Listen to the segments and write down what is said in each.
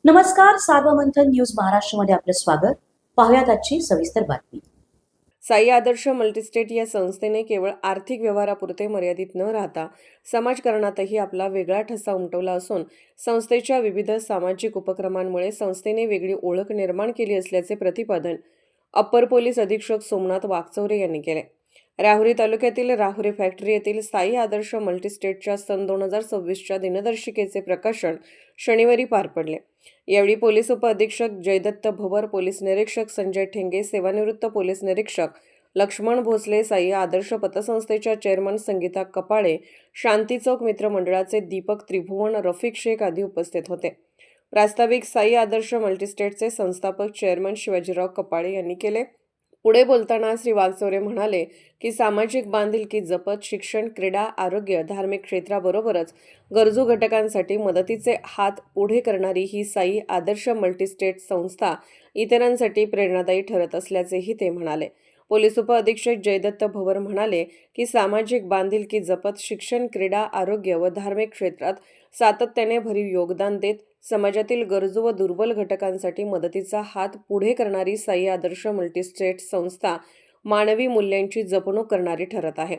नमस्कार, सार्वमंथन न्यूज महाराष्ट्रमध्ये आपलं स्वागत. पाहुयात आजची सविस्तर बातमी. साई आदर्श मल्टीस्टेट या संस्थेने केवळ आर्थिक व्यवहारापुरते मर्यादित न राहता समाजकारणातही आपला वेगळा ठसा उमटवला असून संस्थेच्या विविध सामाजिक उपक्रमांमुळे संस्थेने वेगळी ओळख निर्माण केली असल्याचे प्रतिपादन अप्पर पोलीस अधीक्षक सोमनाथ वाकचौरे यांनी केले. राहुरी तालुक्यातील राहुरी फॅक्टरी येथील साई आदर्श मल्टीस्टेटच्या सन 2026च्या दिनदर्शिकेचे प्रकाशन शनिवारी पार पडले. यावेळी पोलीस उपअधीक्षक जयदत्त भवर, पोलीस निरीक्षक संजय ठेंगे, सेवानिवृत्त पोलीस निरीक्षक लक्ष्मण भोसले, साई आदर्श पतसंस्थेच्या चेअरमन संगीता कपाळे, शांती चौक मित्रमंडळाचे दीपक त्रिभुवन, रफिक शेख आदी उपस्थित होते. प्रास्ताविक साई आदर्श मल्टीस्टेटचे संस्थापक चेअरमन शिवाजीराव कपाळे यांनी केले. पुढे बोलताना श्री वाकचौरे म्हणाले की सामाजिक बांधिलकी जपत शिक्षण, क्रीडा, आरोग्य, धार्मिक क्षेत्राबरोबरच गरजू घटकांसाठी मदतीचे हात पुढे करणारी ही साई आदर्श मल्टीस्टेट संस्था इतरांसाठी प्रेरणादायी ठरत असल्याचेही ते म्हणाले. पोलीस उपअधीक्षक जयदत्त भवर म्हणाले की सामाजिक बांधिलकी जपत शिक्षण, क्रीडा, आरोग्य व धार्मिक क्षेत्रात सातत्याने भरीव योगदान देत समाजातील गरजू व दुर्बल घटकांसाठी मदतीचा हात पुढे करणारी साई आदर्श मल्टीस्टेट संस्था मानवी मूल्यांची जपणूक करणारी ठरत आहे.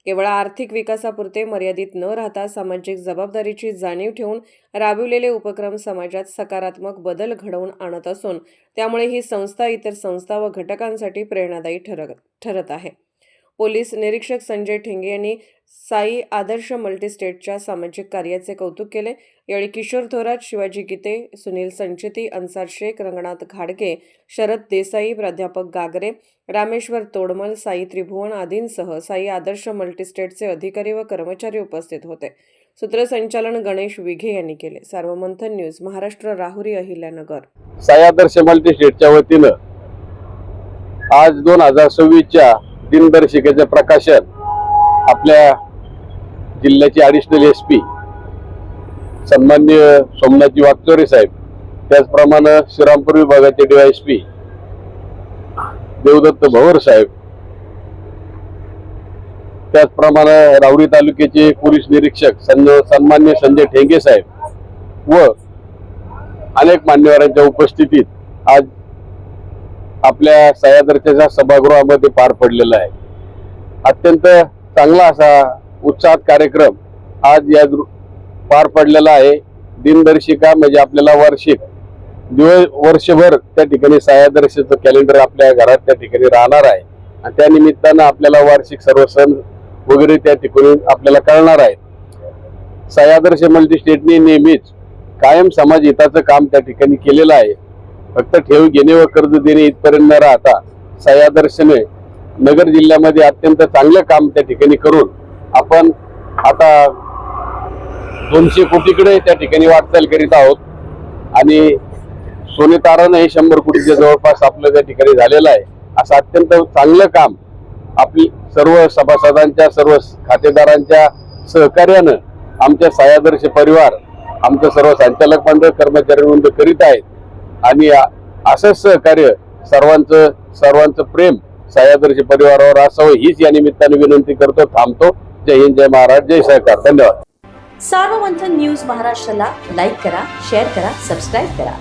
केवळ आर्थिक विकासापुरते मर्यादित न राहता सामाजिक जबाबदारीची जाणीव ठेवून राबविलेले उपक्रम समाजात सकारात्मक बदल घडवून आणत असून त्यामुळे ही संस्था इतर संस्था व घटकांसाठी प्रेरणादायी ठरत आहे. पोलीस निरीक्षक संजय ठेंगे यांनी साई आदर्श मल्टीस्टेटच्या सामाजिक कार्याचे कौतुक केले. यावेळी किशोर थोरात, शिवाजी गीते, सुनील संचेती, अन्सार शेख, रंगनाथ घाडगे, शरद देसाई, प्राध्यापक गागरे, रामेश्वर तोडमल, साई त्रिभुवन आदींसह साई आदर्श मल्टीस्टेटचे अधिकारी व कर्मचारी उपस्थित होते. सूत्रसंचालन गणेश विघे यांनी केले. सार्वमंथन न्यूज महाराष्ट्र, राहुरी, अहिल्यानगर. साई आदर्श मल्टीस्टेटच्या वतीनं आज 2026च्या दिनदर्शिकेचे प्रकाशन आपल्या जिल्ह्याचे ॲडिशनल SP सन्माननीय सोमनाथजी वाकचौरे साहेब, त्याचप्रमाणे श्रीरामपूर विभागाचे DYSP देवदत्त भवर साहेब, त्याचप्रमाणे राहुरी तालुक्याचे पोलीस निरीक्षक सन्माननीय संजय ठेंगे साहेब व अनेक मान्यवरांच्या उपस्थितीत आज आपल्या साई आदर्शच्या सभागृहामध्ये पार पडलेला आहे. अत्यंत चांगला असा उत्साहात कार्यक्रम आज या पार पडलेला आहे. दिनदर्शिका म्हणजे आपल्याला वार्षिक वर्षभर त्या ठिकाणी साई आदर्शचं कॅलेंडर आपल्या घरात त्या ठिकाणी राहणार आहे आणि त्या निमित्तानं आपल्याला वार्षिक सर्व सण वगैरे त्या ठिकाणी आपल्याला कळणार आहे. साई आदर्श मल्टीस्टेटने नेहमीच कायम समाज हिताचं काम त्या ठिकाणी केलेलं आहे. फक्त ठेव घेणे व कर्ज देणे इथपर्यंत न राहता साई आदर्शने नगर जिल्ह्यामध्ये अत्यंत चांगलं काम त्या ठिकाणी करून आपण आता 200 कोटीकडे त्या ठिकाणी वाटचाल करीत आहोत आणि सोने तारानं हे 100 कोटीच्या जवळपास आपलं त्या ठिकाणी झालेलं आहे. असं अत्यंत चांगलं काम आपली सर्व सभासदांच्या, सर्व खातेदारांच्या सहकार्यानं आमच्या साई आदर्श परिवार, आमचं सर्व संचालक मंडळ, कर्मचारी करीत आहेत आणि असंच सहकार्य सर्वांचं प्रेम साई आदर्श परिवारावर असावं हीच या निमित्ताने विनंती करतो. थांबतो. जय हिंद, जय महाराष्ट्र, जय सहकार. धन्यवाद. सार्वमंथन न्यूज महाराष्ट्राला लाईक करा, शेअर करा, सबस्क्राईब करा.